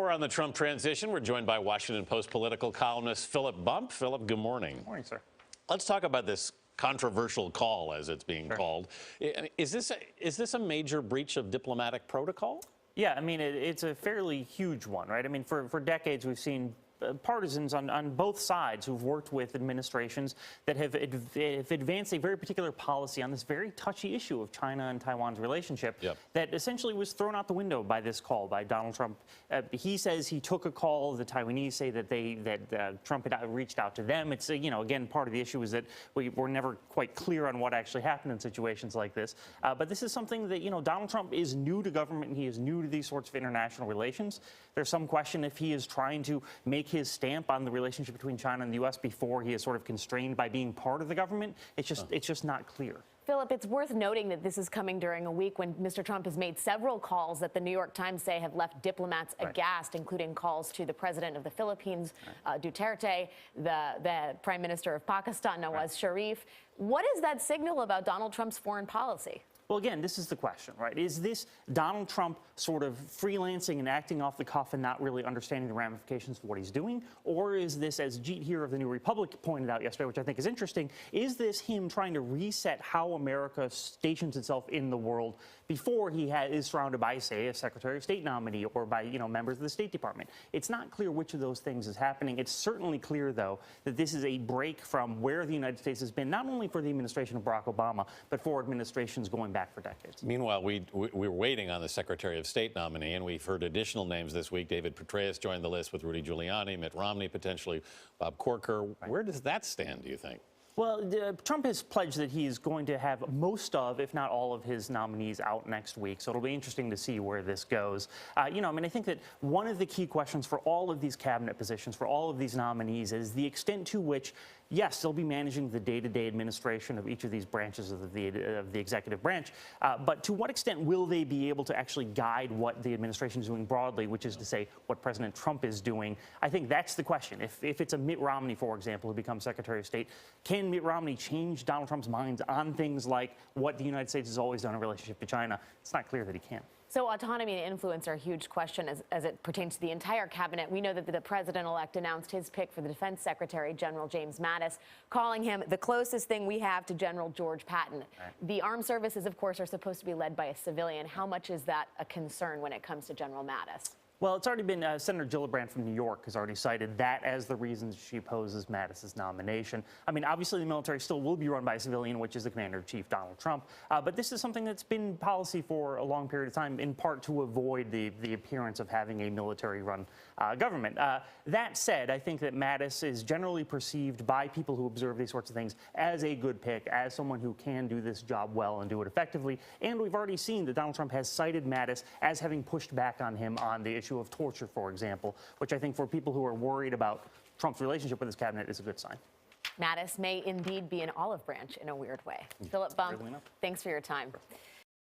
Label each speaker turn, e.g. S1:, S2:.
S1: more on the Trump transition. We're joined by Washington Post political columnist Philip Bump. Philip, good morning.
S2: Good morning, sir.
S1: Let's talk about this controversial call, as it's being called. Is this a major breach of diplomatic protocol?
S2: Yeah, I mean, it's a fairly huge one, right? I mean, for decades, we've seen partisans on both sides who've worked with administrations that have advanced a very particular policy on this very touchy issue of China and Taiwan's relationship that essentially was thrown out the window by this call by Donald Trump. He says he took a call. The Taiwanese say that Trump had reached out to them. It's, again, part of the issue is that we're never quite clear on what actually happened in situations like this. But this is something that, Donald Trump is new to government and he is new to these sorts of international relations. There's some question if he is trying to make his stamp on the relationship between China and the U.S. before he is sort of constrained by being part of the government. It's just not clear.
S3: Philip, it's worth noting that this is coming during a week when Mr. Trump has made several calls that the New York Times say have left diplomats aghast, including calls to the president of the Philippines, Duterte, the prime minister of Pakistan, Nawaz Sharif. What does that signal about Donald Trump's foreign policy?
S2: Well, again, this is the question, right? Is this Donald Trump sort of freelancing and acting off the cuff and not really understanding the ramifications of what he's doing? Or is this, as Jeet here of the New Republic pointed out yesterday, which I think is interesting, is this him trying to reset how America stations itself in the world before he is surrounded by, say, a Secretary of State nominee or by, members of the State Department? It's not clear which of those things is happening. It's certainly clear, though, that this is a break from where the United States has been, not only for the administration of Barack Obama, but for administrations going back for decades.
S1: Meanwhile, we're waiting on the Secretary of State nominee, and we've heard additional names this week. David Petraeus joined the list with Rudy Giuliani, Mitt Romney, potentially Bob Corker. Where does that stand, do you think?
S2: Well, Trump has pledged that he is going to have most of, if not all of his nominees out next week. So it'll be interesting to see where this goes. I think that one of the key questions for all of these cabinet positions, for all of these nominees, is the extent to which, yes, they'll be managing the day-to-day administration of each of these branches of the executive branch. But to what extent will they be able to actually guide what the administration is doing broadly, which is to say what President Trump is doing? I think that's the question. If it's a Mitt Romney, for example, who becomes Secretary of State, can Mitt Romney change Donald Trump's minds on things like what the United States has always done in relationship to China? It's not clear that he can.
S3: So autonomy and influence are a huge question as it pertains to the entire cabinet. We know that the president-elect announced his pick for the Defense Secretary, General James Mattis, calling him the closest thing we have to General George Patton. The armed services, of course, are supposed to be led by a civilian. How much is that a concern when it comes to General Mattis?
S2: Well, it's already been Senator Gillibrand from New York has already cited that as the reason she opposes Mattis's nomination. I mean, obviously, the military still will be run by a civilian, which is the commander-in-chief, Donald Trump. But this is something that's been policy for a long period of time, in part to avoid the appearance of having a military-run government. That said, I think that Mattis is generally perceived by people who observe these sorts of things as a good pick, as someone who can do this job well and do it effectively. And we've already seen that Donald Trump has cited Mattis as having pushed back on him on the issue of torture, for example, which I think for people who are worried about Trump's relationship with his cabinet is a good sign.
S3: Mattis may indeed be an olive branch in a weird way. Philip Bump, thanks for your time.